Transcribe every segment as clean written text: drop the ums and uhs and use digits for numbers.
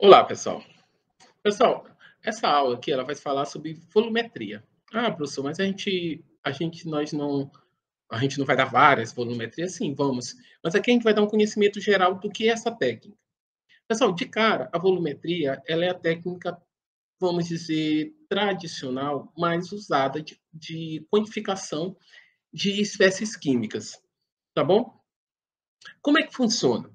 Olá, pessoal. Pessoal, essa aula aqui ela vai falar sobre volumetria. Ah, professor, mas a gente não vai dar várias volumetrias? Sim, vamos. Mas aqui a gente vai dar um conhecimento geral do que é essa técnica. Pessoal, de cara, a volumetria, ela é a técnica, vamos dizer, tradicional, mais usada de quantificação de espécies químicas, tá bom? Como é que funciona?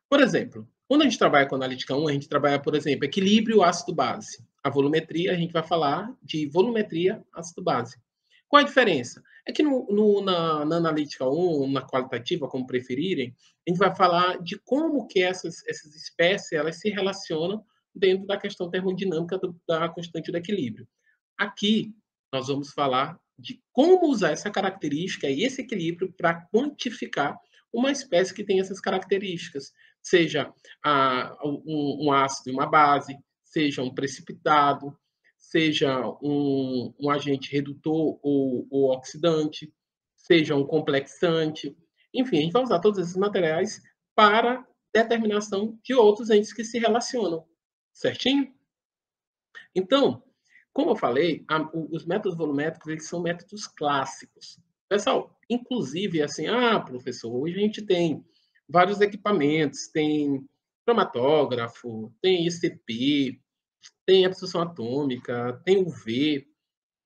Por exemplo, quando a gente trabalha com analítica 1, a gente trabalha, por exemplo, equilíbrio ácido-base. A volumetria, a gente vai falar de volumetria ácido-base. Qual a diferença? É que na analítica 1, na qualitativa, como preferirem, a gente vai falar de como que essas espécies elas se relacionam dentro da questão termodinâmica da constante do equilíbrio. Aqui, nós vamos falar de como usar essa característica e esse equilíbrio para quantificar uma espécie que tem essas características, seja um ácido e uma base, seja um precipitado, seja um agente redutor ou oxidante, seja um complexante. Enfim, a gente vai usar todos esses materiais para determinação de outros entes que se relacionam. Certinho? Então, como eu falei, os métodos volumétricos eles são métodos clássicos. Pessoal, inclusive, assim, professor, hoje a gente tem vários equipamentos, tem cromatógrafo, tem ICP, tem absorção atômica, tem UV,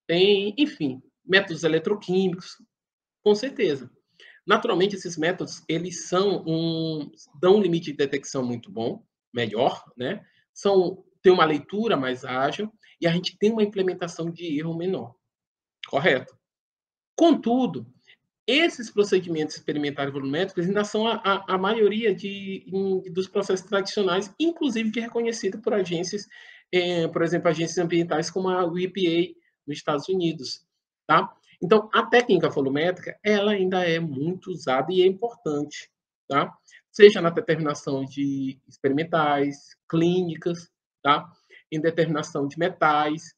tem, enfim, métodos eletroquímicos, com certeza. Naturalmente, esses métodos, eles dão um limite de detecção muito bom, melhor, né? Tem uma leitura mais ágil e a gente tem uma implementação de erro menor, correto? Contudo, esses procedimentos experimentais volumétricos ainda são a maioria dos processos tradicionais, inclusive que é reconhecido por agências, por exemplo, agências ambientais como a EPA nos Estados Unidos, tá? Então, a técnica volumétrica, ela ainda é muito usada e é importante, tá? Seja na determinação de experimentais, clínicas, tá? Em determinação de metais,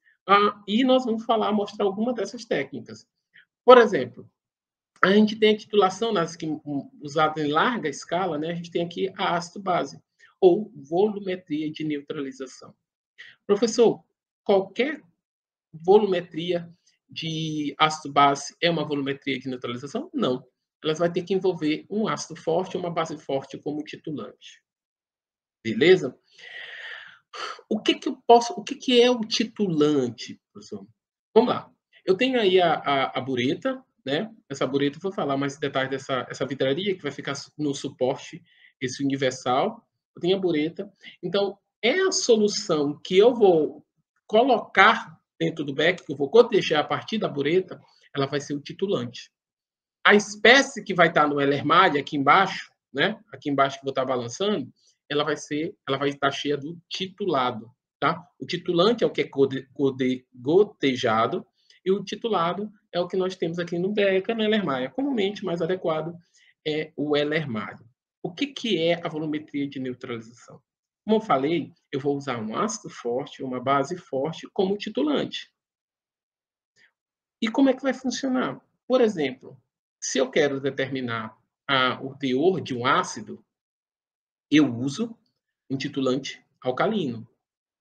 e nós vamos mostrar algumas dessas técnicas. Por exemplo, a gente tem a titulação usada em larga escala, né? A gente tem aqui a ácido base, ou volumetria de neutralização. Professor, qualquer volumetria de ácido base é uma volumetria de neutralização? Não. Ela vai ter que envolver um ácido forte ou uma base forte como titulante. Beleza? O que é o titulante, professor? Vamos lá. Eu tenho aí a bureta, né? Essa bureta, eu vou falar mais detalhes essa vidraria que vai ficar no suporte, esse universal. Eu tenho a bureta. Então, é a solução que eu vou colocar dentro do beck, que eu vou cotejar a partir da bureta, ela vai ser o titulante. A espécie que vai estar no Ellermad, aqui embaixo, né? Aqui embaixo que eu vou estar balançando, ela vai estar cheia do titulado, tá? O titulante é o que é gotejado e o titulado é o que nós temos aqui no Beca, no Ellermad. Comumente mais adequado é o Ellermad. O que é a volumetria de neutralização? Como eu falei, eu vou usar um ácido forte, uma base forte como titulante. E como é que vai funcionar? Por exemplo, se eu quero determinar o teor de um ácido, eu uso um titulante alcalino,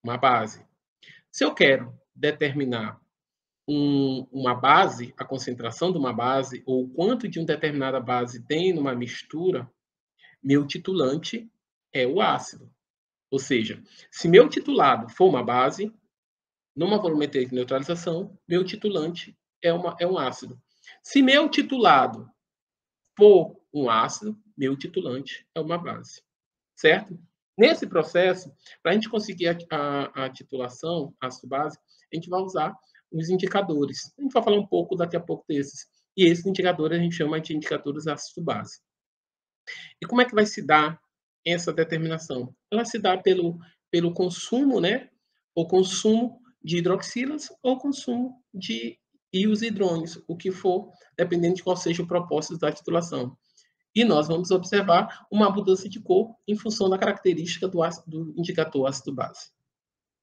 uma base. Se eu quero determinar uma base, a concentração de uma base, ou o quanto de uma determinada base tem numa mistura, meu titulante é o ácido. Ou seja, se meu titulado for uma base, numa volumetria de neutralização, meu titulante é um ácido. Se meu titulado for um ácido, meu titulante é uma base, certo? Nesse processo, para a gente conseguir a titulação ácido-base, a gente vai usar os indicadores. A gente vai falar um pouco daqui a pouco desses. E esses indicadores a gente chama de indicadores ácido-base. E como é que vai se dar essa determinação? Ela se dá pelo consumo, né? O consumo de hidroxilas ou consumo de íons hidrônios, o que for, dependendo de qual seja o propósito da titulação. E nós vamos observar uma mudança de cor em função da característica do indicador ácido-base.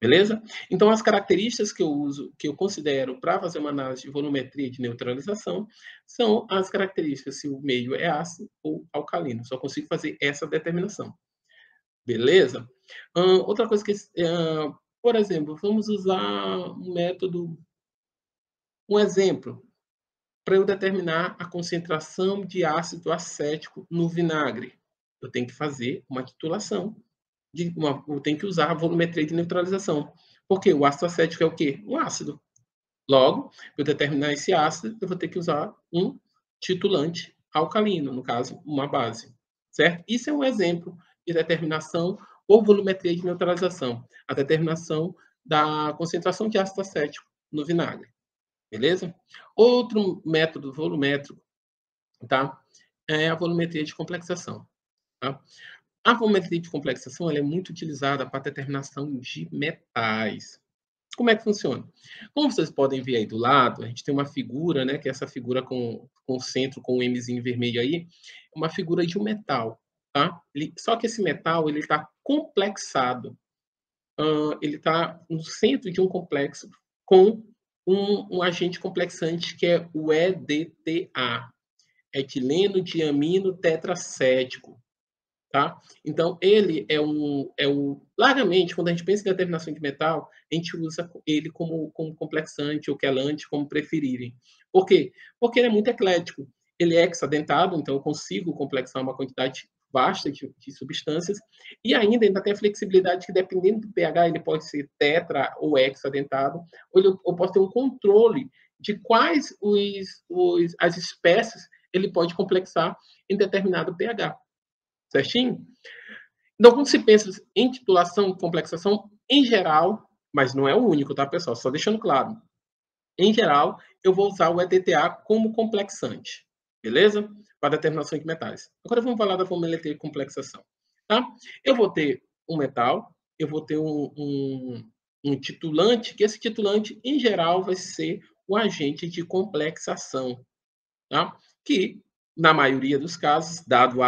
Beleza? Então, as características que eu uso, que eu considero para fazer uma análise de volumetria de neutralização, são as características se o meio é ácido ou alcalino. Só consigo fazer essa determinação. beleza? Outra coisa que, por exemplo, vamos usar um exemplo, para eu determinar a concentração de ácido acético no vinagre. Eu tenho que fazer uma titulação, eu tenho que usar a volumetria de neutralização. Porque o ácido acético é o quê? Um ácido. Logo, para eu determinar esse ácido, eu vou ter que usar um titulante alcalino, no caso, uma base. Certo? Isso é um exemplo de determinação por volumetria de neutralização. A determinação da concentração de ácido acético no vinagre. Beleza? Outro método volumétrico, tá? É a volumetria de complexação. Tá? A volumetria de complexação ela é muito utilizada para a determinação de metais. Como é que funciona? Como vocês podem ver aí do lado, a gente tem uma figura, né, que é essa figura com o centro, com o Mzinho vermelho aí, uma figura de um metal, tá? Só que esse metal, ele está complexado. Ele está no centro de um complexo com um agente complexante que é o EDTA, etileno diamino tetracético. Tá? Então, ele largamente, quando a gente pensa em determinação de metal, a gente usa ele como complexante ou quelante, como preferirem. Por quê? Porque ele é muito eclético. Ele é hexadentado, então eu consigo complexar uma quantidade vasta de substâncias, e ainda tem a flexibilidade que, dependendo do pH, ele pode ser tetra ou hexadentado, ou eu posso ter um controle de quais as espécies ele pode complexar em determinado pH. Certinho? Então, quando se pensa em titulação e complexação, em geral, mas não é o único, tá, pessoal? Só deixando claro. Em geral, eu vou usar o EDTA como complexante, beleza? Para determinação de metais. Agora vamos falar da volumetria de complexação. Tá? Eu vou ter um metal, eu vou ter um titulante, que esse titulante, em geral, vai ser o agente de complexação, tá? Que, na maioria dos casos, dado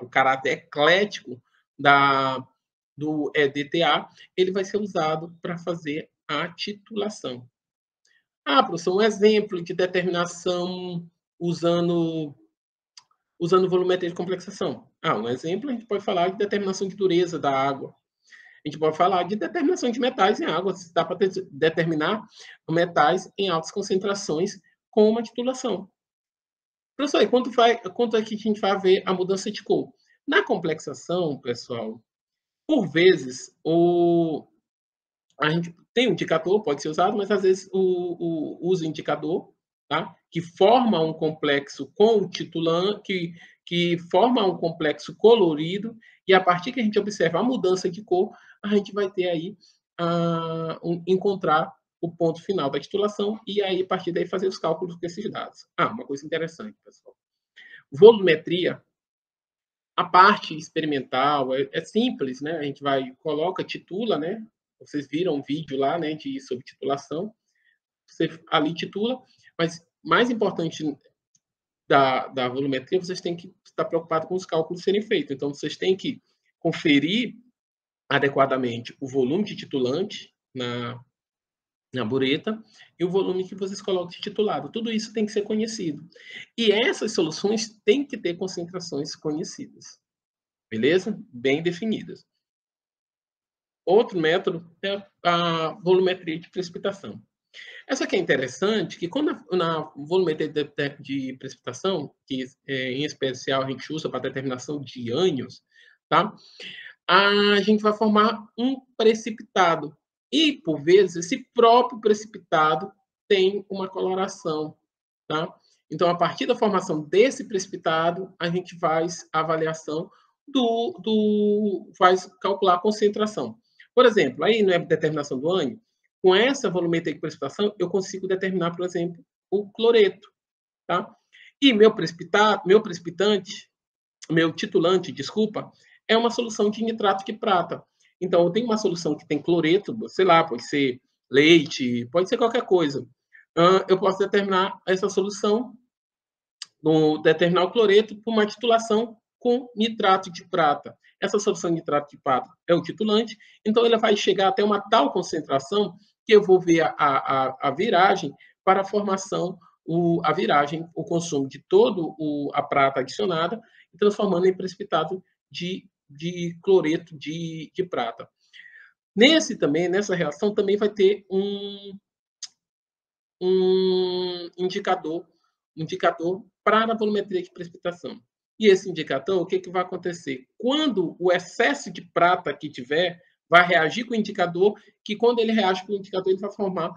o caráter eclético do EDTA, ele vai ser usado para fazer a titulação. Professor, um exemplo de determinação usando volumetria de complexação. Um exemplo, a gente pode falar de determinação de dureza da água. A gente pode falar de determinação de metais em água, se dá para determinar metais em altas concentrações com uma titulação. Professor, e quanto é que a gente vai ver a mudança de cor? Na complexação, pessoal, por vezes, a gente tem um indicador, pode ser usado, mas às vezes usa indicador, tá? Que forma um complexo com o titulante, que forma um complexo colorido, e a partir que a gente observa a mudança de cor, a gente vai ter aí, encontrar o ponto final da titulação, e aí, a partir daí, fazer os cálculos com esses dados. Uma coisa interessante, pessoal. Volumetria, a parte experimental é simples, né? A gente coloca, titula, né? Vocês viram um vídeo lá, né, sobre titulação. Você ali titula, mas mais importante da volumetria, vocês têm que estar preocupados com os cálculos serem feitos. Então, vocês têm que conferir adequadamente o volume de titulante na bureta e o volume que vocês colocam de titulado. Tudo isso tem que ser conhecido. E essas soluções têm que ter concentrações conhecidas. Beleza? Bem definidas. Outro método é a volumetria de precipitação. Essa aqui é interessante, que quando na volumetria de precipitação, que em especial a gente usa para determinação de ânions, tá? A gente vai formar um precipitado. E, por vezes, esse próprio precipitado tem uma coloração, tá? Então, a partir da formação desse precipitado, a gente faz a avaliação faz calcular a concentração. Por exemplo, aí não é determinação do ânion, com essa volumetria de precipitação, eu consigo determinar, por exemplo, o cloreto, tá? E meu precipitante, meu titulante, desculpa, é uma solução de nitrato de prata. Então, eu tenho uma solução que tem cloreto, sei lá, pode ser leite, pode ser qualquer coisa. Eu posso determinar essa solução, determinar o cloreto por uma titulação com nitrato de prata. Essa solução de nitrato de prata é o titulante, então ele vai chegar até uma tal concentração que eu vou ver a viragem para a formação, o consumo de toda a prata adicionada, transformando em precipitado de de cloreto de prata. Nessa reação também vai ter um indicador para a volumetria de precipitação. E esse indicador, o que vai acontecer? Quando o excesso de prata que tiver, vai reagir com o indicador, que quando ele reage com o indicador, ele vai formar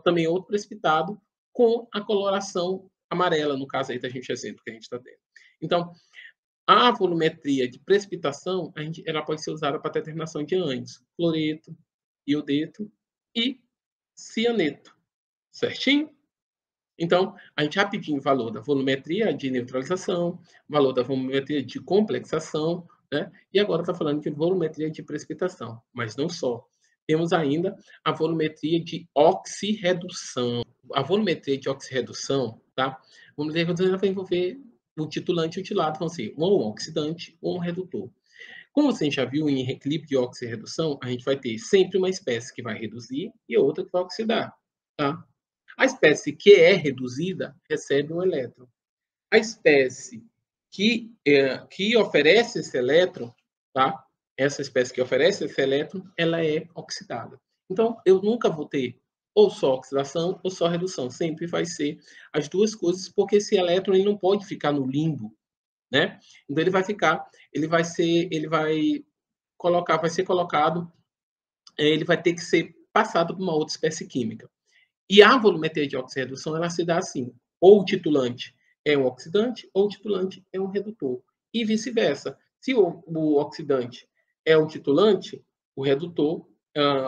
também outro precipitado com a coloração amarela, no caso aí da gente exemplo que a gente está tendo. Então, a volumetria de precipitação, ela pode ser usada para determinação de ânions, cloreto, iodeto e cianeto, certinho? Então, a gente rapidinho valor da volumetria de neutralização, valor da volumetria de complexação, né? E agora está falando de volumetria de precipitação, mas não só. Temos ainda a volumetria de oxirredução. A volumetria de oxirredução, tá? A volumetria de redução vai envolver o titulante e o tilado, vão ser um oxidante ou um redutor. Como você já viu em equilíbrio de oxirredução, a gente vai ter sempre uma espécie que vai reduzir e outra que vai oxidar, tá? A espécie que é reduzida recebe um elétron. A espécie que oferece esse elétron, tá? Essa espécie que oferece esse elétron, ela é oxidada. Então, eu nunca vou ter ou só oxidação ou só redução. Sempre vai ser as duas coisas, porque esse elétron ele não pode ficar no limbo, né? Então, vai ser colocado, ele vai ter que ser passado por uma outra espécie química. E a volumetria de oxirredução, ela se dá assim, ou o titulante é um oxidante, ou o titulante é um redutor. E vice-versa. Se o oxidante é o titulante, o redutor,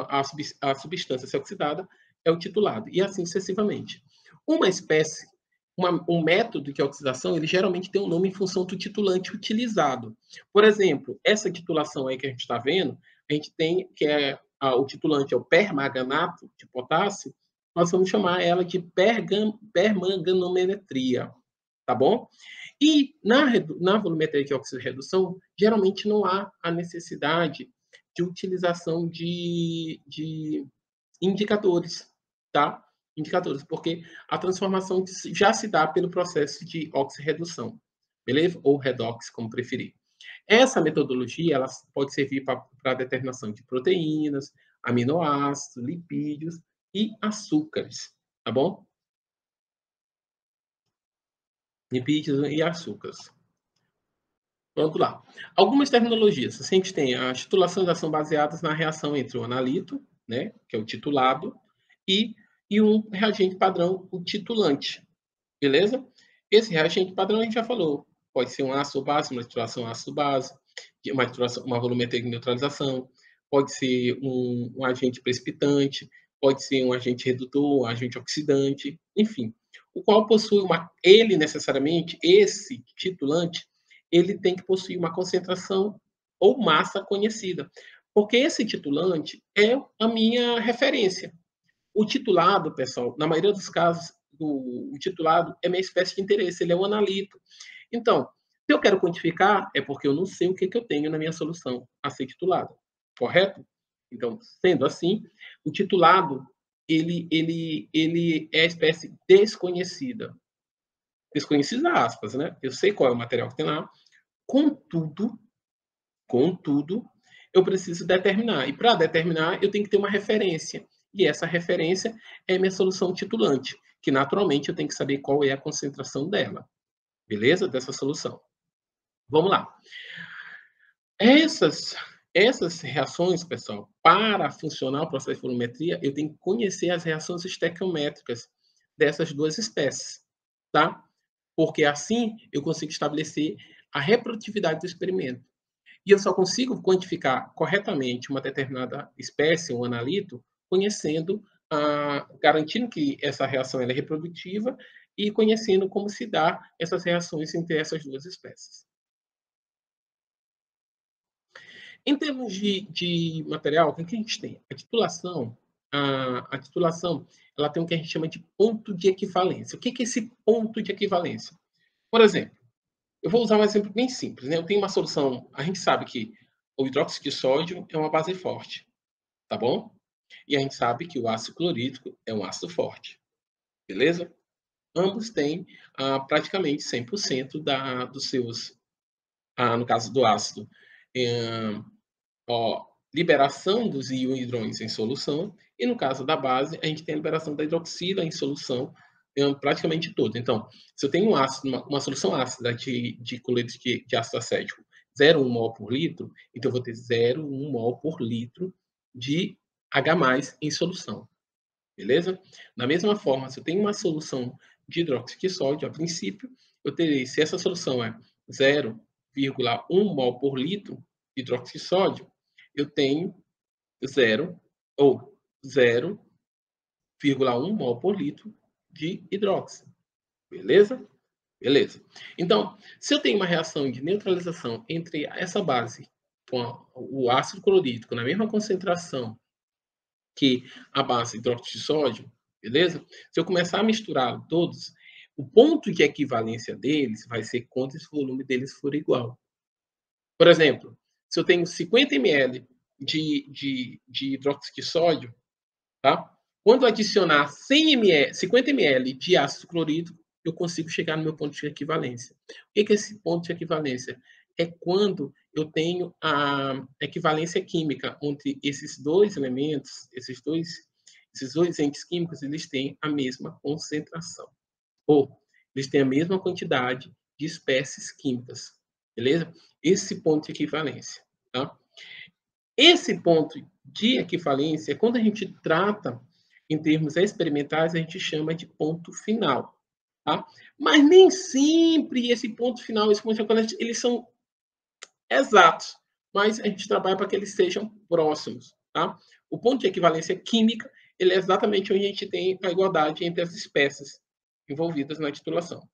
a substância se oxidada, é o titulado. E assim sucessivamente. Uma espécie, um método de oxidação, ele geralmente tem um nome em função do titulante utilizado. Por exemplo, essa titulação aí que a gente está vendo, a gente tem que o titulante é o permanganato de potássio, nós vamos chamar ela de permanganometria, tá bom? E na volumetria de oxirredução, geralmente não há a necessidade de utilização de indicadores, tá? Indicadores, porque a transformação já se dá pelo processo de oxirredução, beleza? Ou redox, como preferir. Essa metodologia ela pode servir para a determinação de proteínas, aminoácidos, lipídios e açúcares, tá bom? Lipídios e açúcares. Vamos lá. Algumas terminologias. A gente tem as titulações são baseadas na reação entre o analito, né, que é o titulado, e um reagente padrão, o titulante. Beleza? Esse reagente padrão a gente já falou. Pode ser um ácido base, uma titulação ácido-base, uma volumetria de neutralização, pode ser um agente precipitante, pode ser um agente redutor, um agente oxidante, enfim. O qual possui ele necessariamente, esse titulante, ele tem que possuir uma concentração ou massa conhecida. Porque esse titulante é a minha referência. O titulado, pessoal, na maioria dos casos, o titulado é minha espécie de interesse, ele é um analito. Então, se eu quero quantificar, é porque eu não sei o que eu tenho na minha solução a ser titulada, correto? Então, sendo assim, o titulado, ele é a espécie desconhecida. Desconhecida, aspas, né? Eu sei qual é o material que tem lá, contudo, eu preciso determinar. E para determinar, eu tenho que ter uma referência. E essa referência é minha solução titulante, que naturalmente eu tenho que saber qual é a concentração dela. Beleza? Dessa solução. Vamos lá. Essas reações, pessoal, para funcionar o processo de volumetria, eu tenho que conhecer as reações estequiométricas dessas duas espécies, tá? Porque assim eu consigo estabelecer a reprodutividade do experimento. E eu só consigo quantificar corretamente uma determinada espécie, um analito, conhecendo, garantindo que essa reação é reprodutiva e conhecendo como se dá essas reações entre essas duas espécies. Em termos de material, o que a gente tem? A titulação ela tem o que a gente chama de ponto de equivalência. O que é esse ponto de equivalência? Por exemplo, eu vou usar um exemplo bem simples, né? Eu tenho uma solução, a gente sabe que o hidróxido de sódio é uma base forte, tá bom? E a gente sabe que o ácido clorídrico é um ácido forte, beleza? Ambos têm praticamente 100% dos seus, no caso do ácido, ó, liberação dos hidrões em solução, e no caso da base, a gente tem a liberação da hidroxila em solução, praticamente toda. Então, se eu tenho um ácido, uma solução ácida de cloreto de ácido acético, 0,1 mol por litro, então eu vou ter 0,1 mol por litro de H+ em solução. Beleza? Da mesma forma, se eu tenho uma solução de hidróxido de sódio, a princípio, eu terei, se essa solução é 0,1 mol por litro de hidróxido de sódio, eu tenho 0,1 mol por litro de hidróxido. Beleza? Beleza. Então, se eu tenho uma reação de neutralização entre essa base com o ácido clorídrico na mesma concentração que a base hidróxido de sódio, beleza? Se eu começar a misturar todos, o ponto de equivalência deles vai ser quando esse volume deles for igual. Por exemplo, se eu tenho 50 ml de hidróxido de sódio, tá? Quando adicionar 50 ml de ácido clorídrico, eu consigo chegar no meu ponto de equivalência. O que é esse ponto de equivalência? É quando eu tenho a equivalência química entre esses dois elementos, esses dois entes químicos, eles têm a mesma concentração. Ou eles têm a mesma quantidade de espécies químicas. Beleza? Esse ponto de equivalência. Tá? Esse ponto de equivalência, quando a gente trata em termos experimentais, a gente chama de ponto final. Tá? Mas nem sempre esse ponto final, esse ponto de equivalência, eles são exatos, mas a gente trabalha para que eles sejam próximos. Tá? O ponto de equivalência química, ele é exatamente onde a gente tem a igualdade entre as espécies envolvidas na titulação.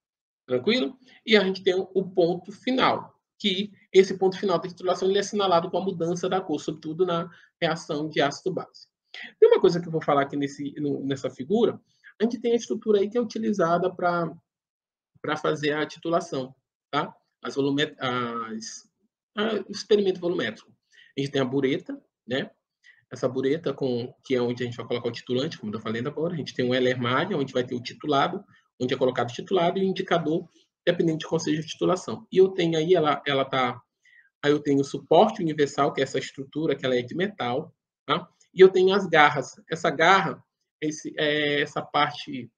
Tranquilo? E a gente tem o ponto final, que esse ponto final da titulação ele é assinalado com a mudança da cor, sobretudo na reação de ácido-base. Tem uma coisa que eu vou falar aqui nessa figura, a gente tem a estrutura aí que é utilizada para fazer a titulação, tá? O experimento volumétrico. A gente tem a bureta, né? Essa bureta, que é onde a gente vai colocar o titulante, como eu falei agora. A gente tem um L-hermário, onde vai ter o titulado, onde é colocado o titulado, e o indicador, dependendo de qual seja a titulação. E eu tenho aí, aí eu tenho o suporte universal, que é essa estrutura, que ela é de metal, tá? E eu tenho as garras. Essa garra, essa parte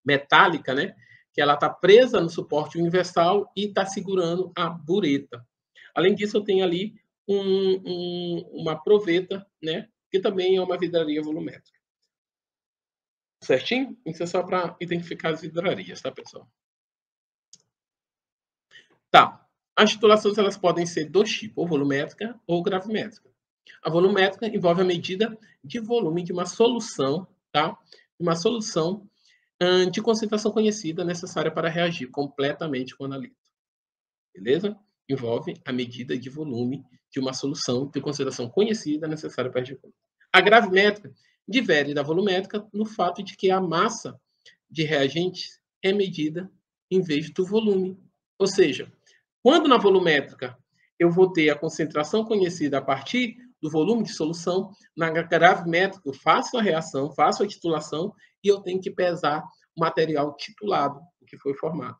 metálica, né? Que ela está presa no suporte universal e está segurando a bureta. Além disso, eu tenho ali uma proveta, né? Que também é uma vidraria volumétrica. Certinho? Isso é só para identificar as vidrarias, tá, pessoal? Tá. As titulações elas podem ser dois tipos, ou volumétrica ou gravimétrica. A volumétrica envolve a medida de volume de uma solução, tá? Uma solução de concentração conhecida necessária para reagir completamente com o analito. Beleza? Envolve a medida de volume de uma solução de concentração conhecida necessária para reagir. A gravimétrica difere da volumétrica no fato de que a massa de reagentes é medida em vez do volume. Ou seja, quando na volumétrica eu vou ter a concentração conhecida a partir do volume de solução, na gravimétrica eu faço a reação, faço a titulação e eu tenho que pesar o material titulado, o que foi formado.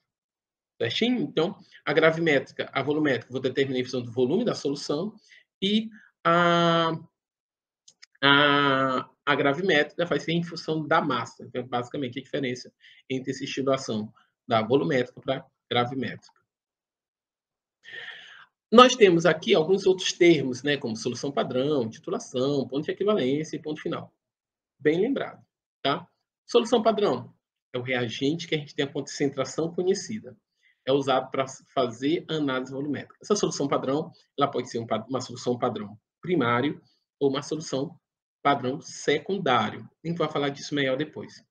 Certinho? Então, a gravimétrica, a volumétrica, vou determinar em função do volume da solução e a gravimétrica vai ser em função da massa. Então, basicamente, a diferença entre essa estilação da volumétrica para a gravimétrica. Nós temos aqui alguns outros termos, né, como solução padrão, titulação, ponto de equivalência e ponto final. Bem lembrado, tá? Solução padrão é o reagente que a gente tem a concentração conhecida. É usado para fazer análise volumétrica. Essa solução padrão, ela pode ser uma solução padrão primário ou uma solução padrão secundário. A gente vai falar disso melhor depois.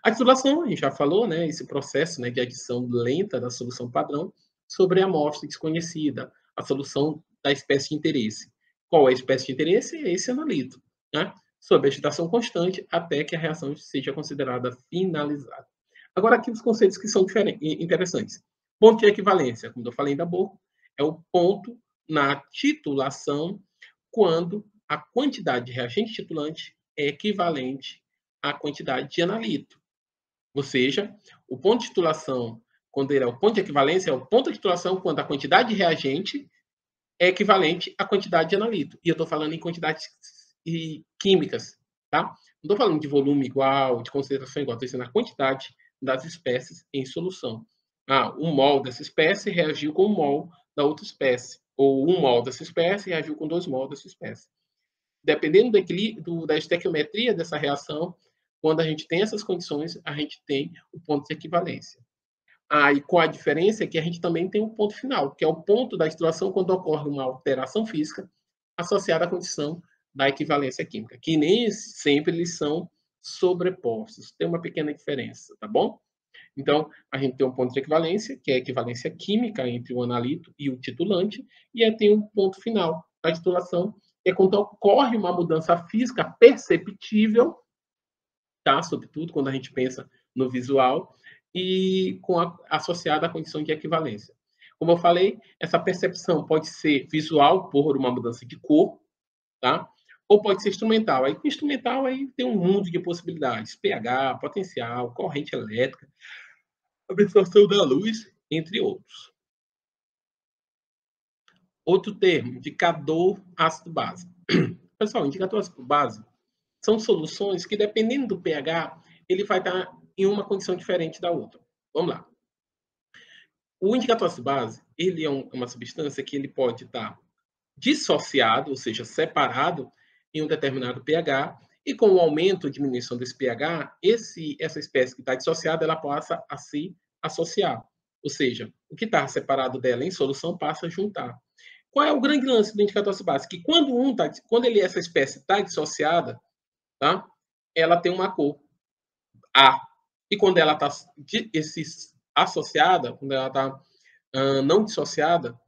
A titulação, a gente já falou, né, esse processo, né, de adição lenta da solução padrão sobre a amostra desconhecida, a solução da espécie de interesse. Qual é a espécie de interesse? É esse analito, né? Sob agitação constante até que a reação seja considerada finalizada. Agora, aqui os conceitos que são interessantes. Ponto de equivalência, como eu falei ainda há pouco, é o ponto na titulação quando a quantidade de reagente titulante é equivalente à quantidade de analito. Ou seja, o ponto de titulação, quando ele é o ponto de equivalência, é o ponto de titulação quando a quantidade de reagente é equivalente à quantidade de analito. E eu estou falando em quantidades químicas, tá? Não estou falando de volume igual, de concentração igual, estou dizendo a quantidade das espécies em solução. Um mol dessa espécie reagiu com um mol da outra espécie, ou um mol dessa espécie reagiu com 2 mol dessa espécie. Dependendo da estequiometria dessa reação, quando a gente tem essas condições, a gente tem o ponto de equivalência. E com a diferença é que a gente também tem um ponto final, que é o ponto da situação quando ocorre uma alteração física associada à condição da equivalência química, que nem sempre eles são sobrepostos. Tem uma pequena diferença, tá bom? Então, a gente tem um ponto de equivalência, que é a equivalência química entre o analito e o titulante, e aí tem um ponto final da titulação, que é quando ocorre uma mudança física perceptível, tá? Sobretudo quando a gente pensa no visual, e associada à condição de equivalência. Como eu falei, essa percepção pode ser visual, por uma mudança de cor, tá? Ou pode ser instrumental. Aí, instrumental aí tem um mundo de possibilidades: pH, potencial, corrente elétrica, absorção da luz, entre outros. Outro termo, indicador ácido-base. Pessoal, indicador ácido-base são soluções que, dependendo do pH, ele vai estar em uma condição diferente da outra. Vamos lá. O indicador ácido-base, ele é uma substância que ele pode estar dissociado, ou seja, separado em um determinado pH, e com o aumento ou diminuição desse pH, essa espécie que está dissociada, ela passa a se associar. Ou seja, o que está separado dela em solução passa a juntar. Qual é o grande lance do indicador ácido-base? Que quando essa espécie está dissociada, tá? Ela tem uma cor A. E quando ela está associada, quando ela está não dissociada,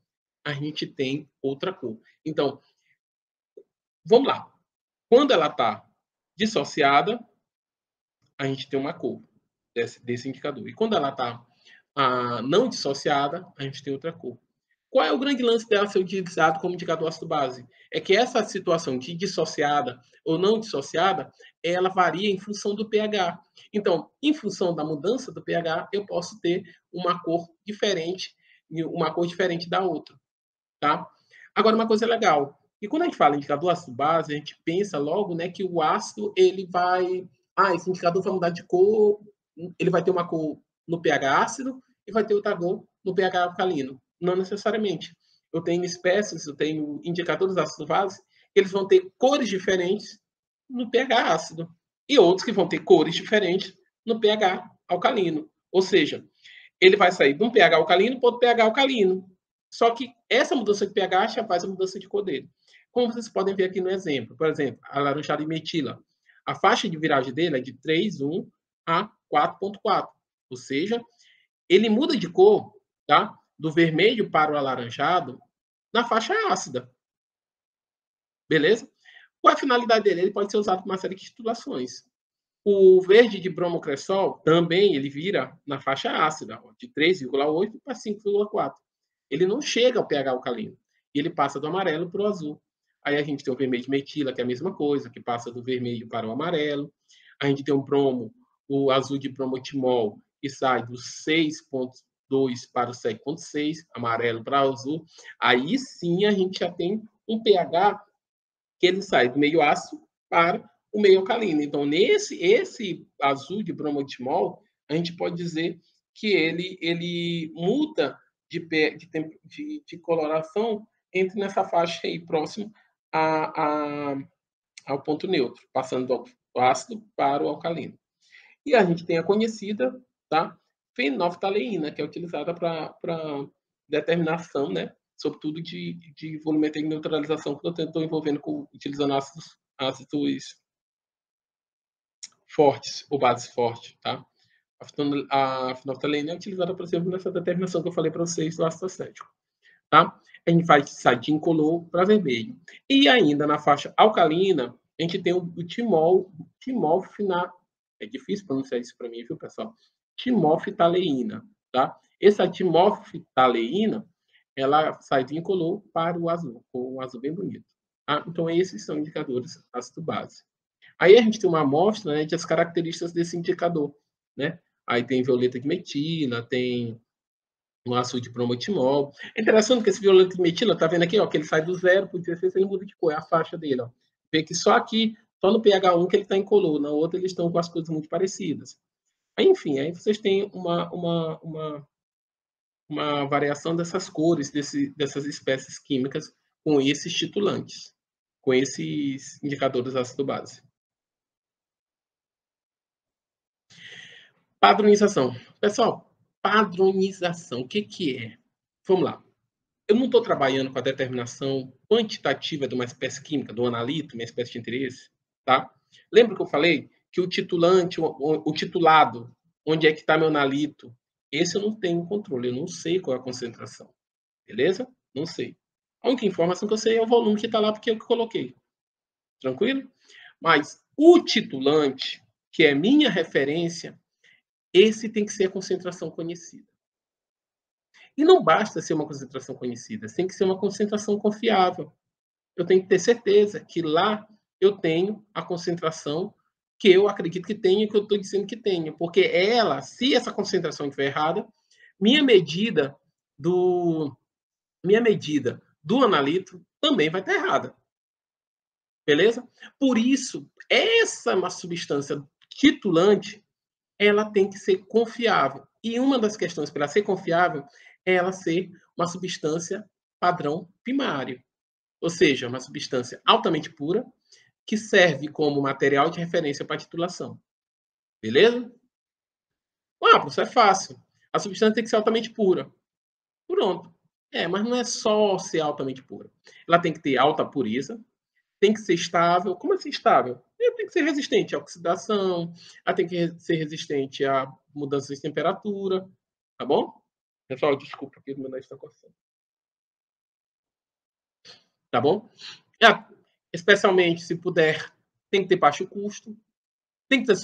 a gente tem outra cor. Então, vamos lá. Quando ela está dissociada, a gente tem uma cor desse indicador. E quando ela está não dissociada, a gente tem outra cor. Qual é o grande lance dela ser utilizado como indicador ácido-base? É que essa situação de dissociada ou não dissociada, ela varia em função do pH. Então, em função da mudança do pH, eu posso ter uma cor diferente da outra, tá? Agora, uma coisa legal, e quando a gente fala em indicador ácido-base, a gente pensa logo, né, que o ácido, ele vai... esse indicador vai mudar de cor, ele vai ter uma cor no pH ácido e vai ter outra cor no pH alcalino. Não necessariamente. Eu tenho indicadores ácido-base, eles vão ter cores diferentes no pH ácido e outros que vão ter cores diferentes no pH alcalino. Ou seja, ele vai sair de um pH alcalino para outro pH alcalino. Só que essa mudança de pH já faz a mudança de cor dele. Como vocês podem ver aqui no exemplo. Por exemplo, a laranjada de metila. A faixa de viragem dele é de 3,1 a 4,4. Ou seja, ele muda de cor, tá? Do vermelho para o alaranjado na faixa ácida. Beleza? Qual é a finalidade dele? Ele pode ser usado para uma série de titulações. O verde de bromocresol também ele vira na faixa ácida, de 3,8 para 5,4. Ele não chega ao pH alcalino. E ele passa do amarelo para o azul. Aí a gente tem o vermelho de metila, que é a mesma coisa, que passa do vermelho para o amarelo. A gente tem o azul de bromotimol, que sai do 6,2 para o 7,6, amarelo para o azul. Aí sim a gente já tem um pH que ele sai do meio ácido para o meio alcalino. Então, esse azul de bromotimol, a gente pode dizer que ele muda de coloração entre nessa faixa aí próximo ao ponto neutro, passando do ácido para o alcalino. E a gente tem a conhecida, tá? Fenolftaleína, que é utilizada para determinação, né? Sobretudo de volumetria e neutralização, que eu estou envolvendo utilizando ácidos fortes, ou bases fortes, tá? A fenolftaleína é utilizada, por exemplo, nessa determinação que eu falei para vocês do ácido acético, tá? A gente vai sair de incolor para vermelho. E ainda na faixa alcalina, a gente tem o timolfina. É difícil pronunciar isso para mim, viu, pessoal? Timolftaleína, tá? Essa timolftaleína, ela sai de incolor para o azul, com um azul bem bonito. Tá? Então, esses são indicadores ácido-base. Aí a gente tem uma amostra, né, das características desse indicador, né? Aí tem violeta de metila, tem no açúcar de promotimol. É interessante que esse violante de metila, tá vendo aqui, ó, que ele sai do 0 para o 16, ele muda de cor, é a faixa dele, ó. Vê que só aqui, só no pH1 que ele está incolor, na outra eles estão com as coisas muito parecidas. Enfim, aí vocês têm uma variação dessas cores, dessas espécies químicas com esses titulantes, com esses indicadores ácido-base. Padronização. Pessoal, padronização, o que que é? Vamos lá. Eu não estou trabalhando com a determinação quantitativa de uma espécie química, do analito, uma espécie de interesse, tá? Lembra que eu falei que o titulante, o titulado, onde é que está meu analito, esse eu não tenho controle, eu não sei qual é a concentração, beleza? Não sei. A única informação que eu sei é o volume que está lá, porque é o que eu coloquei. Tranquilo? Mas o titulante, que é minha referência, esse tem que ser a concentração conhecida. E não basta ser uma concentração conhecida, tem que ser uma concentração confiável. Eu tenho que ter certeza que lá eu tenho a concentração que eu acredito que tenha, que eu estou dizendo que tenha. Porque ela, se essa concentração estiver errada, minha medida do analito também vai estar errada. Beleza? Por isso, essa é uma substância titulante, ela tem que ser confiável. E uma das questões para ela ser confiável é ela ser uma substância padrão primário. Ou seja, uma substância altamente pura que serve como material de referência para a titulação. Beleza? Isso é fácil. A substância tem que ser altamente pura. Pronto. Mas não é só ser altamente pura. Ela tem que ter alta pureza, tem que ser estável. Como assim estável? Ela tem que ser resistente à oxidação, ela tem que ser resistente a mudanças de temperatura, tá bom? Pessoal, desculpa que o meu nariz está coçando. Tá bom? Especialmente, se puder, tem que ter baixo custo, tem que ter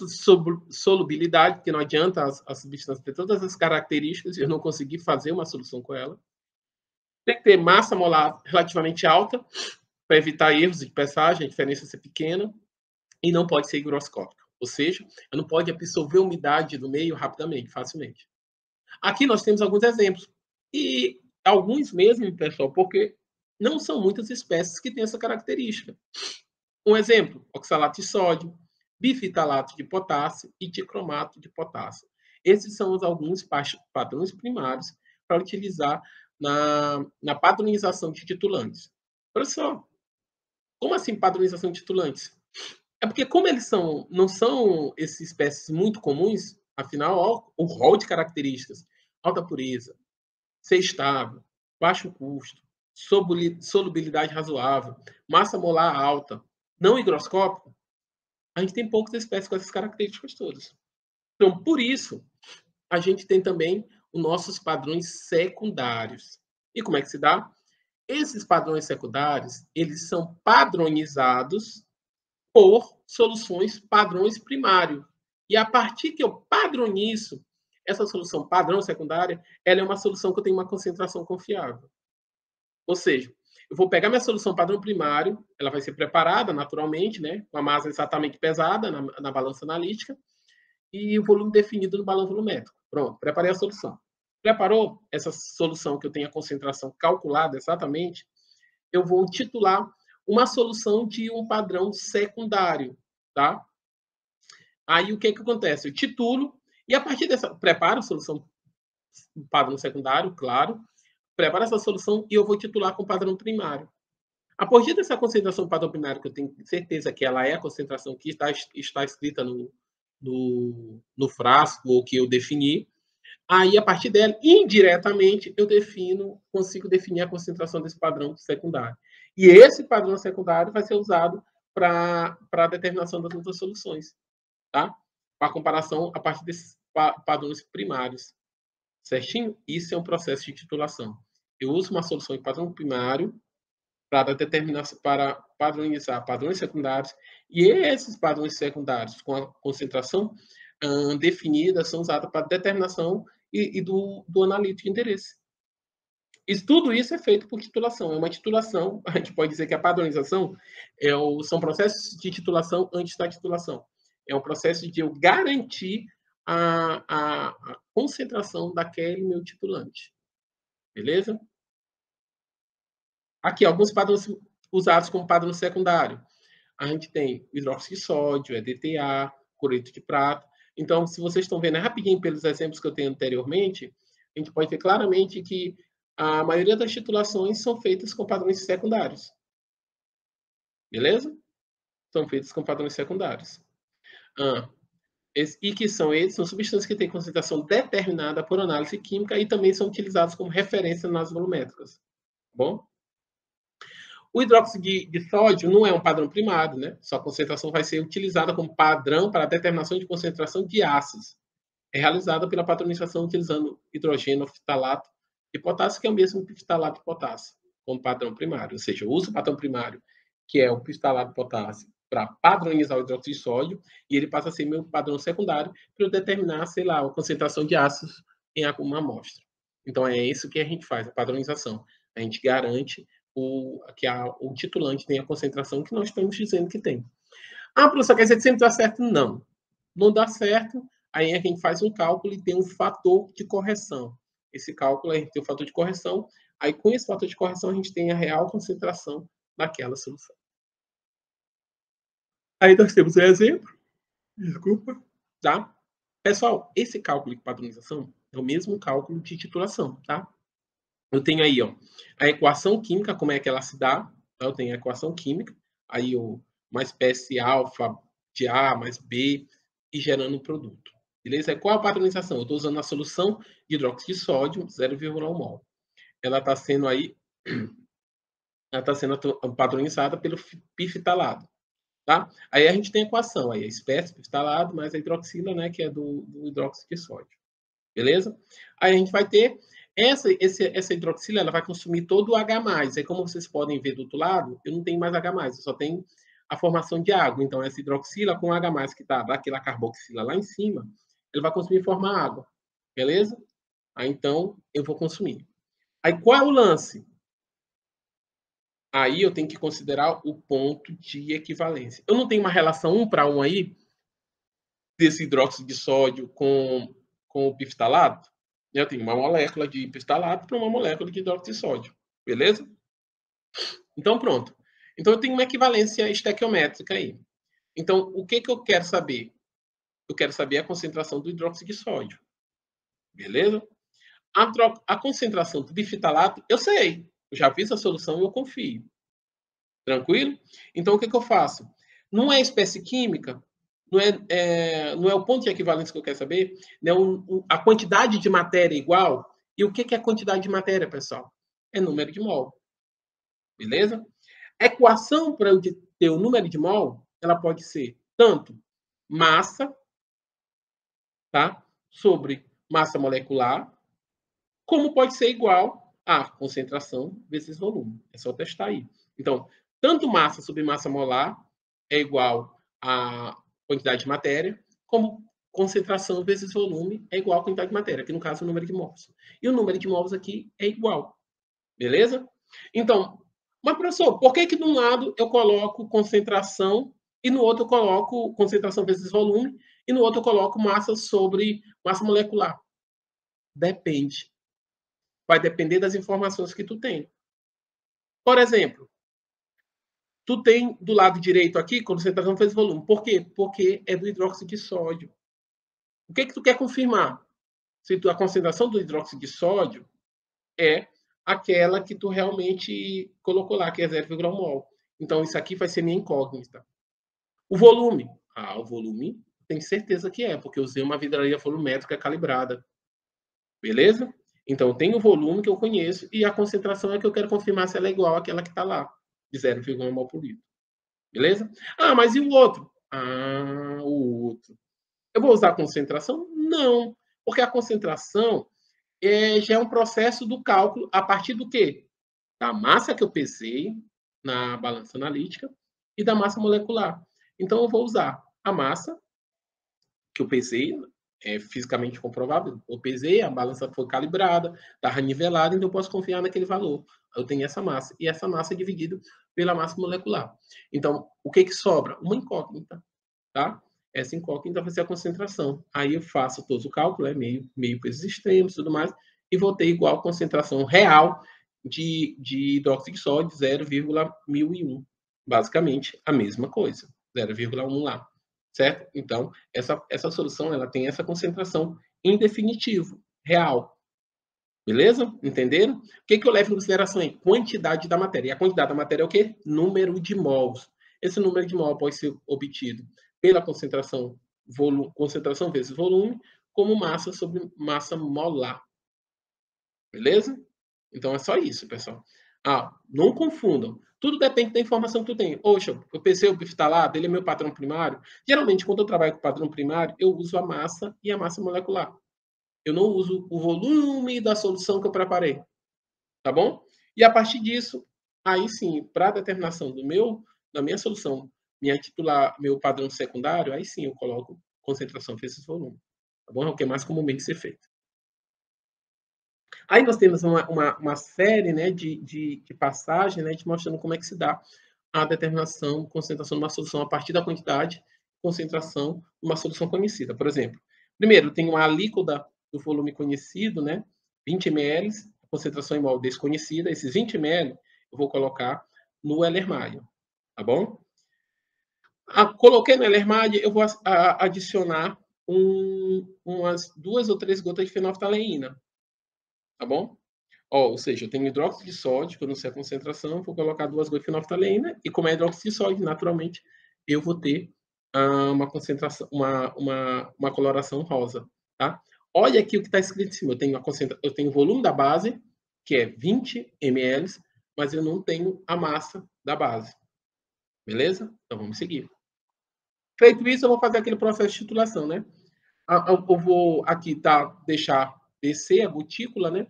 solubilidade, porque não adianta a substância ter todas as características e eu não conseguir fazer uma solução com ela. Tem que ter massa molar relativamente alta, para evitar erros de pesagem, a diferença ser pequena, e não pode ser higroscópica. Ou seja, não pode absorver umidade do meio rapidamente, facilmente. Aqui nós temos alguns exemplos. E alguns mesmo, pessoal, porque não são muitas espécies que têm essa característica. Um exemplo, oxalato de sódio, bifitalato de potássio e dicromato de potássio. Esses são alguns padrões primários para utilizar na padronização de titulantes. Professor, como assim padronização de titulantes? É porque como eles não são essas espécies muito comuns, afinal, o rol de características, alta pureza, ser estável, baixo custo, solubilidade razoável, massa molar alta, não higroscópico, a gente tem poucas espécies com essas características todas. Então, por isso, a gente tem também os nossos padrões secundários. E como é que se dá? Esses padrões secundários, eles são padronizados por soluções padrões primários. E a partir que eu padronizo essa solução padrão secundária, ela é uma solução que eu tenho uma concentração confiável. Ou seja, eu vou pegar minha solução padrão primário, ela vai ser preparada naturalmente, né, com a massa exatamente pesada na balança analítica e o volume definido no balão volumétrico. Pronto, preparei a solução. Preparou essa solução que eu tenho a concentração calculada exatamente, eu vou titular uma solução de um padrão secundário, tá? Aí o que acontece? Eu titulo e a partir dessa preparo a solução padrão secundário, claro, preparo essa solução e eu vou titular com padrão primário. A partir dessa concentração padrão primário, que eu tenho certeza que ela é a concentração que está escrita no frasco ou que eu defini, aí a partir dela, indiretamente, eu consigo definir a concentração desse padrão secundário. E esse padrão secundário vai ser usado para a determinação das outras soluções, tá? A comparação a partir desses padrões primários. Certinho? Isso é um processo de titulação. Eu uso uma solução de padrão primário para padronizar padrões secundários, e esses padrões secundários com a concentração definida são usados para determinação do analítico de interesse. Tudo isso é feito por titulação. É uma titulação, a gente pode dizer que a padronização são processos de titulação antes da titulação. É um processo de eu garantir a concentração daquele meu titulante. beleza? Aqui, alguns padrões usados como padrão secundário. A gente tem hidróxido de sódio, EDTA, cloreto de prata. Então, se vocês estão vendo rapidinho pelos exemplos que eu tenho anteriormente, a gente pode ver claramente que a maioria das titulações são feitas com padrões secundários. Beleza? São feitas com padrões secundários. E que são eles? São substâncias que têm concentração determinada por análise química e também são utilizados como referência nas volumétricas. Tá bom? O hidróxido de sódio não é um padrão primário, né? Sua concentração vai ser utilizada como padrão para a determinação de concentração de ácidos. É realizada pela padronização utilizando hidrogênio oftalato de potássio, que é o mesmo que phtalato de potássio, como padrão primário. Ou seja, eu uso o padrão primário, que é o phtalato de potássio, para padronizar o hidróxido de sódio, e ele passa a ser meu padrão secundário para eu determinar, sei lá, a concentração de ácidos em alguma amostra. Então, é isso que a gente faz, a padronização. A gente garante que o titulante tem a concentração que nós estamos dizendo que tem. Ah, professor, quer dizer que sempre dá certo? Não. Não dá certo, aí a gente faz um cálculo e tem um fator de correção. Esse cálculo, a gente tem o fator de correção, aí com esse fator de correção a gente tem a real concentração daquela solução. Aí nós temos um exemplo, desculpa, tá? Pessoal, esse cálculo de padronização é o mesmo cálculo de titulação, tá? Eu tenho aí, ó, a equação química, como é que ela se dá. Eu tenho a equação química, aí uma espécie alfa de A mais B e gerando um produto. Beleza? Qual a padronização? Eu estou usando a solução de hidróxido de sódio, 0,1 mol. Ela está sendo aí, ela está sendo padronizada pelo piftalado. Tá? Aí a gente tem a equação, aí a espécie piftalado mais a hidroxila, né, que é do hidróxido de sódio. Beleza? Aí a gente vai ter essa hidroxila, ela vai consumir todo o H+. Aí, como vocês podem ver do outro lado, eu não tenho mais H+, eu só tenho a formação de água. Então, essa hidroxila com H+, que está daquela carboxila lá em cima, ele vai consumir e formar água. Beleza? Aí, então, eu vou consumir. Aí, qual é o lance? Aí eu tenho que considerar o ponto de equivalência. Eu não tenho uma relação 1 para 1 aí, desse hidróxido de sódio com o piftalado? Eu tenho uma molécula de pistalato para uma molécula de hidróxido de sódio. Beleza? Então, pronto. Então, eu tenho uma equivalência estequiométrica aí. Então, o que eu quero saber? Eu quero saber a concentração do hidróxido de sódio. Beleza? A concentração do bifitalato, eu sei. Eu já fiz a solução e eu confio. Tranquilo? Então, o que eu faço? Não é espécie química, não é o ponto de equivalência que eu quero saber, né? A quantidade de matéria é igual. E o que é a quantidade de matéria, pessoal? É número de mol. Beleza? A equação para eu ter o número de mol, ela pode ser tanto massa, tá? Sobre massa molecular, como pode ser igual a concentração vezes volume. É só testar aí. Então, tanto massa sobre massa molar é igual a quantidade de matéria, como concentração vezes volume é igual a quantidade de matéria, que no caso é o número de mols. E o número de mols aqui é igual. Beleza? Então, mas professor, por que de um lado eu coloco concentração e no outro eu coloco concentração vezes volume e no outro eu coloco massa sobre massa molecular? Depende. Vai depender das informações que tu tem. Por exemplo, tu tem do lado direito aqui concentração vezes volume. Por quê? Porque é do hidróxido de sódio. O que tu quer confirmar? Se a concentração do hidróxido de sódio é aquela que tu realmente colocou lá, que é 0,1 mol. Então, isso aqui vai ser minha incógnita. O volume. O volume tenho certeza que é, porque eu usei uma vidraria volumétrica calibrada. Beleza? Então, tem o volume que eu conheço e a concentração é que eu quero confirmar se ela é igual àquela que está lá, de 0,1 mol por litro. Beleza? Mas e o outro? O outro. Eu vou usar a concentração? Não, porque a concentração já é um processo do cálculo a partir do quê? Da massa que eu pesei na balança analítica e da massa molecular. Então, eu vou usar a massa que eu pesei, fisicamente comprovável. Eu pesei, a balança foi calibrada, estava nivelada, então eu posso confiar naquele valor. Eu tenho essa massa. E essa massa é dividida pela massa molecular. Então, o que sobra? Uma incógnita. Tá? Essa incógnita vai ser a concentração. Aí eu faço todo o cálculo, meio pesos extremos, tudo mais, e vou ter igual concentração real de hidróxido de sódio, 0,1001. Basicamente, a mesma coisa, 0,1 lá, certo? Então, essa solução ela tem essa concentração em definitivo, real. Beleza? Entenderam? O que eu levo em consideração aí? Quantidade da matéria. E a quantidade da matéria é o quê? Número de mols. Esse número de mol pode ser obtido pela concentração, concentração vezes volume, como massa sobre massa molar. Beleza? Então é só isso, pessoal. Não confundam. Tudo depende da informação que tu tem. Poxa, eu pensei o biftalado, ele é meu padrão primário. Geralmente, quando eu trabalho com padrão primário, eu uso a massa e a massa molecular. Eu não uso o volume da solução que eu preparei. Tá bom? E a partir disso, aí sim, para a determinação da minha solução, minha titular, meu padrão secundário, aí sim eu coloco concentração vezes volume. Tá bom? É o que é mais comumente ser feito. Aí nós temos uma série, né, de passagem, né, de mostrando como é que se dá a determinação, concentração de uma solução a partir da quantidade, concentração de uma solução conhecida. Por exemplo, primeiro, tem uma alíquota do volume conhecido, né, 20 ml, concentração em mol desconhecida. Esses 20 ml eu vou colocar no Erlenmeyer, tá bom? Coloquei no Erlenmeyer, eu vou adicionar umas 2 ou 3 gotas de fenolftaleína, tá bom? Ou seja, eu tenho hidróxido de sódio, que eu não sei a concentração, vou colocar 2 gotas de fenolftaleína, e como é hidróxido de sódio, naturalmente, eu vou ter uma concentração, uma coloração rosa, tá? Olha aqui o que está escrito em cima. Eu tenho o volume da base, que é 20 ml, mas eu não tenho a massa da base. Beleza? Então vamos seguir. Feito isso, eu vou fazer aquele processo de titulação, né? Eu vou aqui deixar descer a gotícula, né?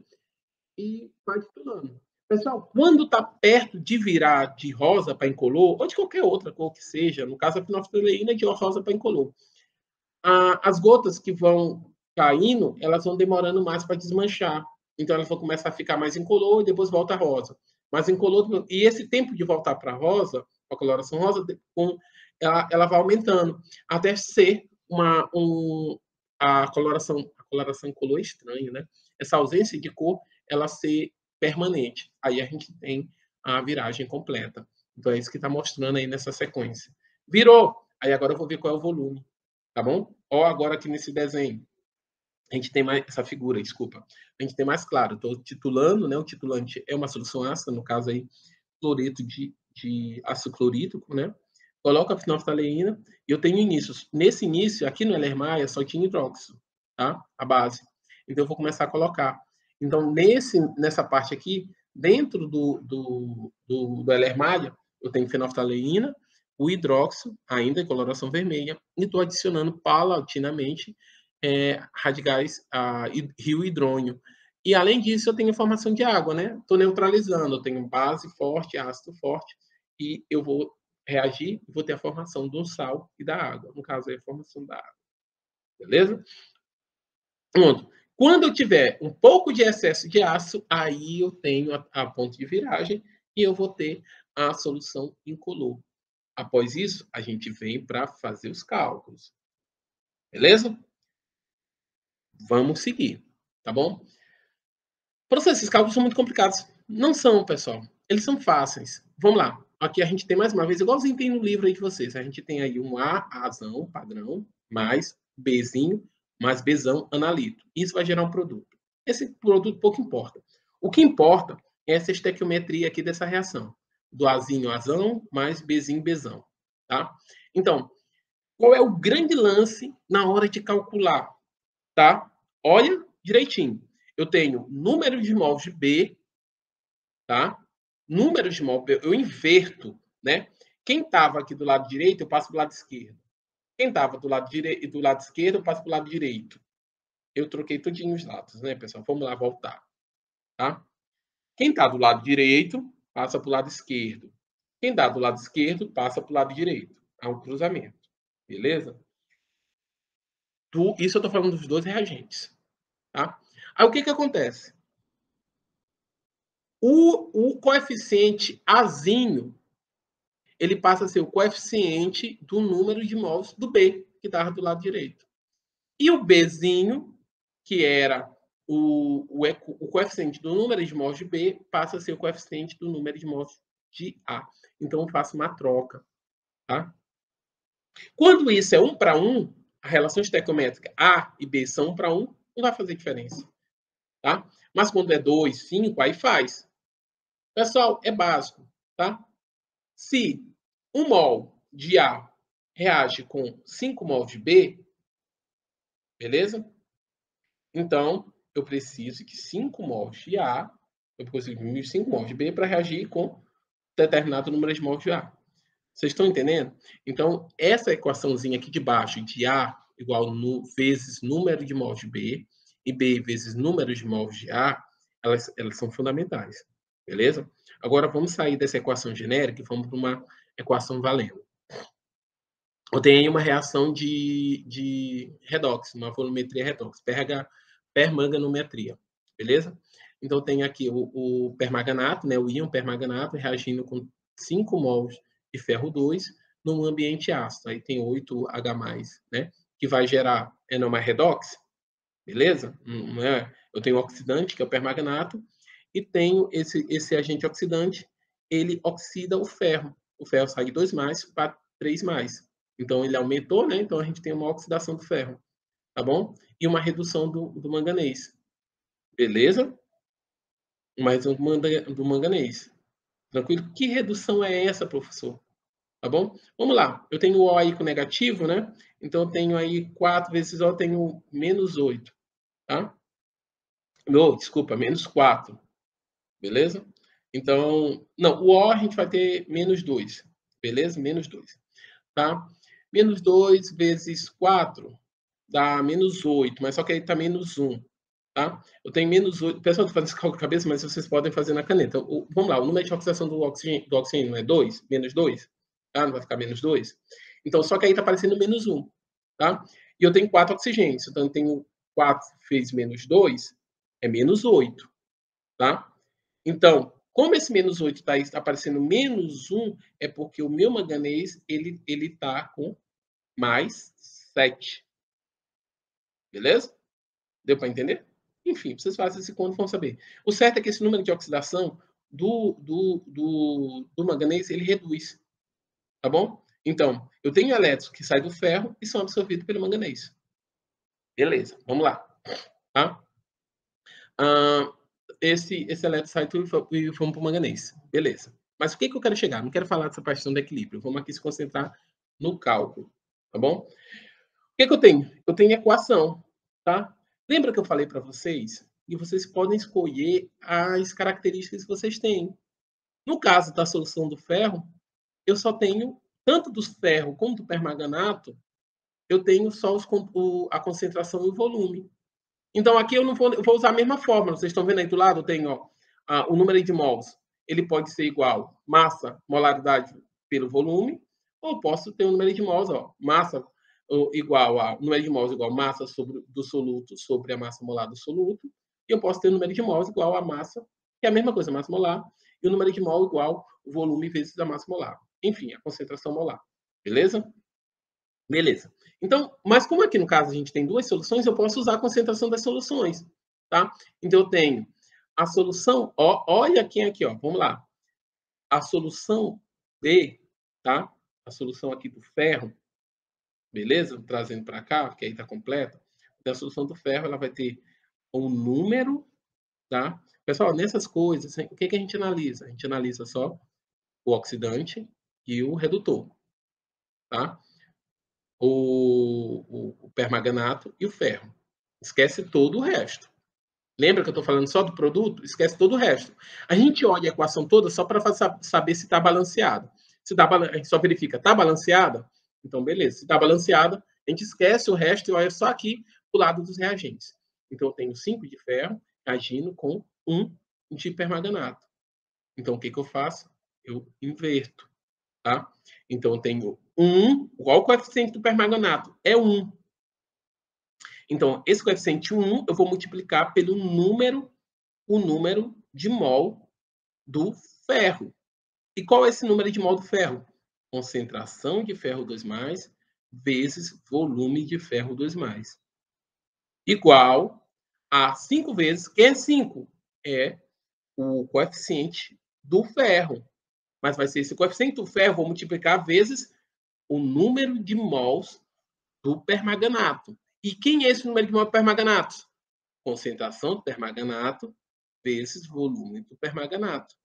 E vai titulando. Pessoal, quando está perto de virar de rosa para incolor, ou de qualquer outra cor que seja, no caso a fenolftaleína é de rosa para incolor, as gotas que vão caindo, elas vão demorando mais para desmanchar. Então elas vão começar a ficar mais incolor e depois volta a rosa. Mas incolor, e esse tempo de voltar para rosa, a coloração rosa, ela vai aumentando até ser a coloração incolor é estranho, né? Essa ausência de cor, ela ser permanente. Aí a gente tem a viragem completa. Então é isso que está mostrando aí nessa sequência. Virou! Aí agora eu vou ver qual é o volume. Tá bom? Ó, agora aqui nesse desenho, a gente tem mais essa figura, desculpa. A gente tem mais claro, estou titulando, né? O titulante é uma solução ácida, no caso aí, cloreto de ácido clorídrico, né? Coloco a fenolftaleína e eu tenho inícios. Nesse início, aqui no Erlenmeyer, só tinha hidróxido, tá? A base. Então, eu vou começar a colocar. Então, nessa parte aqui, dentro do Erlenmeyer, eu tenho fenolftaleína, o hidróxido, ainda em coloração vermelha, e estou adicionando paulatinamente radicais rio hidrônio. E, além disso, eu tenho formação de água, né? Estou neutralizando, eu tenho base forte, ácido forte, e eu vou reagir e vou ter a formação do sal e da água. No caso, é a formação da água. Beleza? Pronto. Quando eu tiver um pouco de excesso de ácido, aí eu tenho a ponto de viragem e eu vou ter a solução incolor. Após isso, a gente vem para fazer os cálculos. Beleza? Vamos seguir, tá bom? Esses cálculos são muito complicados. Não são, pessoal. Eles são fáceis. Vamos lá. Aqui a gente tem mais uma vez, igualzinho tem no livro aí de vocês. A gente tem aí um Azão, padrão, mais Bzinho, mais Bzão, analito. Isso vai gerar um produto. Esse produto pouco importa. O que importa é essa estequiometria aqui dessa reação. Do Azinho, Azão, mais Bzinho, Bzão. Tá? Então, qual é o grande lance na hora de calcular? Tá? Olha direitinho. Eu tenho número de mols de B, tá? Número de mols, eu inverto, né? Quem estava aqui do lado direito, eu passo para o lado esquerdo. Quem estava do lado esquerdo, eu passo para o lado direito. Eu troquei tudinho os lados, né, pessoal? Vamos lá voltar, tá? Quem está do lado direito, passa para o lado esquerdo. Quem está do lado esquerdo, passa para o lado direito. Há um cruzamento, beleza? Isso eu estou falando dos dois reagentes, tá? Aí o que acontece? O coeficiente Azinho, ele passa a ser o coeficiente do número de mols do B, que estava do lado direito. E o Bzinho, que era o coeficiente do número de mols de B passa a ser o coeficiente do número de mols de A. Então, eu faço uma troca. Tá? Quando isso é 1 para 1, a relação estequiométrica A e B são 1 para 1, não vai fazer diferença. Tá? Mas quando é 2, 5, aí faz. Pessoal, é básico. Tá? Se 1 mol de A reage com 5 mols de B, beleza? Então, eu preciso que 5 mols de A, eu preciso de 5 mols de B para reagir com determinado número de mols de A. Vocês estão entendendo? Então, essa equaçãozinha aqui de baixo, de A igual vezes número de mols de B, e B vezes número de mols de A, elas são fundamentais. Beleza? Agora, vamos sair dessa equação genérica e vamos para uma equação valendo. Eu tenho aí uma reação de redox, uma volumetria redox, permanganometria. Beleza? Então, eu tenho aqui o permanganato, né, o íon permanganato, reagindo com 5 mols de ferro 2 num ambiente ácido. Aí tem 8H+, né? Que vai gerar enoma redox, beleza? Eu tenho o oxidante, que é o permanganato, e tenho esse agente oxidante, ele oxida o ferro. O ferro sai de 2+ para 3+. Então, ele aumentou, né? Então, a gente tem uma oxidação do ferro, tá bom? E uma redução do manganês, beleza? Uma redução do manganês. Tranquilo? Que redução é essa, professor? Tá bom? Vamos lá. Eu tenho o O aí com negativo, né? Então, eu tenho aí 4 vezes O, eu tenho -8, tá? Não, desculpa, -4, beleza? Então, não, o O a gente vai ter -2, beleza? -2, tá? -2 vezes 4 dá -8, mas só que aí tá -1, tá? Eu tenho -8. Pessoal, eu tô fazendo esse cálculo de cabeça, mas vocês podem fazer na caneta. Vamos lá, o número de oxidação do oxigênio é 2, -2, tá? Não vai ficar -2. Então, só que aí tá aparecendo -1, tá? E eu tenho 4 oxigênios, então eu tenho 4 vezes -2 é -8, tá? Então, como esse -8 está aparecendo -1, é porque o meu manganês ele está com +7. Beleza? Deu para entender? Enfim, vocês fazem esse conto e vão saber. O certo é que esse número de oxidação do manganês ele reduz. Tá bom? Então, eu tenho elétrons que saem do ferro e são absorvidos pelo manganês. Beleza, vamos lá. Tá? Esse elétron sai tudo e vamos para o manganês. Beleza. Mas o que eu quero chegar? Não quero falar dessa parte do equilíbrio. Vamos aqui se concentrar no cálculo. Tá bom? O que eu tenho? Eu tenho equação. Tá? Lembra que eu falei para vocês? E vocês podem escolher as características que vocês têm. No caso da solução do ferro, eu só tenho, tanto do ferro como do permanganato, eu tenho só a concentração e o volume. Então, aqui eu não vou usar a mesma fórmula. Vocês estão vendo aí do lado? Eu tenho o número de mols. Ele pode ser igual massa, molaridade pelo volume, ou posso ter o número de mols, massa igual a número de mols igual massa do soluto sobre a massa molar do soluto, e eu posso ter o número de mols igual a massa, que é a mesma coisa, massa molar, e o número de mol igual o volume vezes a massa molar. Enfim, a concentração molar. Beleza? Beleza. Então, mas como aqui no caso a gente tem duas soluções, eu posso usar a concentração das soluções, tá? Então, eu tenho a solução, olha quem aqui, vamos lá. A solução B, tá? A solução aqui do ferro, beleza? Trazendo para cá, que aí está completa. Então, a solução do ferro, ela vai ter um número, tá? Pessoal, nessas coisas, o que a gente analisa? A gente analisa só o oxidante e o redutor, tá? O permanganato e o ferro. Esquece todo o resto. Lembra que eu estou falando só do produto? Esquece todo o resto. A gente olha a equação toda só para saber se está balanceada. A gente só verifica, está balanceada? Então, beleza. Se está balanceada, a gente esquece o resto e olha só aqui para o lado dos reagentes. Então, eu tenho 5 de ferro agindo com 1 de permanganato. Então, o que eu faço? Eu inverto. Tá? Então, eu tenho 1, qual o coeficiente do permanganato? É 1. Então, esse coeficiente 1, eu vou multiplicar pelo o número de mol do ferro. E qual é esse número de mol do ferro? Concentração de ferro 2+, vezes volume de ferro 2+. Igual a 5 vezes, que é 5? É o coeficiente do ferro. Mas vai ser esse coeficiente do ferro, vou multiplicar vezes o número de mols do permanganato. E quem é esse número de mols do permanganato? Concentração do permanganato vezes volume do permanganato.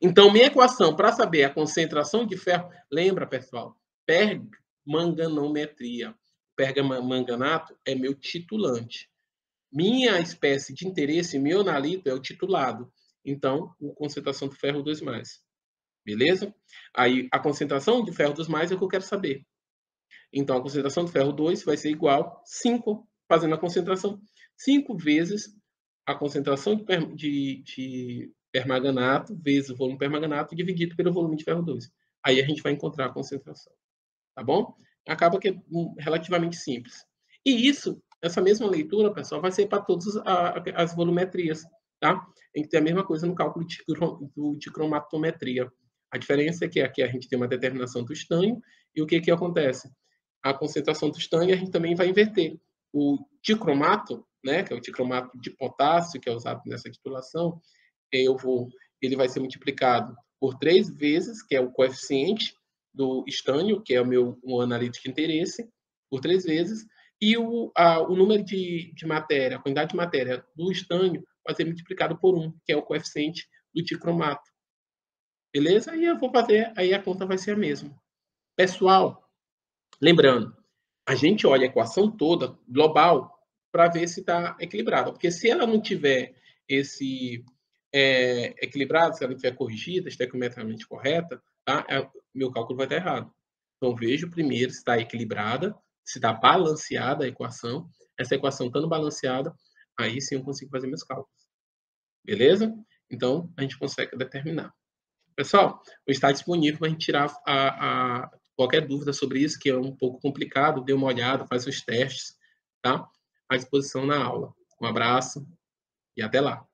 Então, minha equação para saber a concentração de ferro, lembra, pessoal, permanganometria. Permanganato é meu titulante. Minha espécie de interesse, meu analito, é o titulado. Então, a concentração do ferro 2+. Beleza? Aí, a concentração de ferro 2+, é o que eu quero saber. Então, a concentração do ferro 2 vai ser igual a 5, fazendo a concentração 5 vezes a concentração de permanganato vezes o volume de permanganato dividido pelo volume de ferro 2. Aí a gente vai encontrar a concentração. Tá bom? Acaba que é relativamente simples. E isso, essa mesma leitura, pessoal, vai ser para todas as volumetrias. Tá? Tem que ter a mesma coisa no cálculo de cromatometria. A diferença é que aqui a gente tem uma determinação do estanho e o que acontece? A concentração do estanho a gente também vai inverter. O dicromato, né, que é o dicromato de potássio, que é usado nessa titulação, ele vai ser multiplicado por 3 vezes, que é o coeficiente do estânio, que é o analítico de interesse, por 3 vezes, e o número de matéria, a quantidade de matéria do estânio vai ser multiplicado por 1, que é o coeficiente do dicromato. Beleza? E eu vou fazer, aí a conta vai ser a mesma. Pessoal, lembrando, a gente olha a equação toda, global, para ver se está equilibrada. Porque se ela não tiver esse equilibrado, se ela não estiver corrigida, estequiometricamente correta, tá? Meu cálculo vai estar errado. Então, vejo primeiro se está equilibrada, se está balanceada a equação. Essa equação estando balanceada, aí sim eu consigo fazer meus cálculos. Beleza? Então, a gente consegue determinar. Pessoal, está disponível para a gente tirar qualquer dúvida sobre isso, que é um pouco complicado. Dê uma olhada, faz os testes, tá? À disposição na aula. Um abraço e até lá.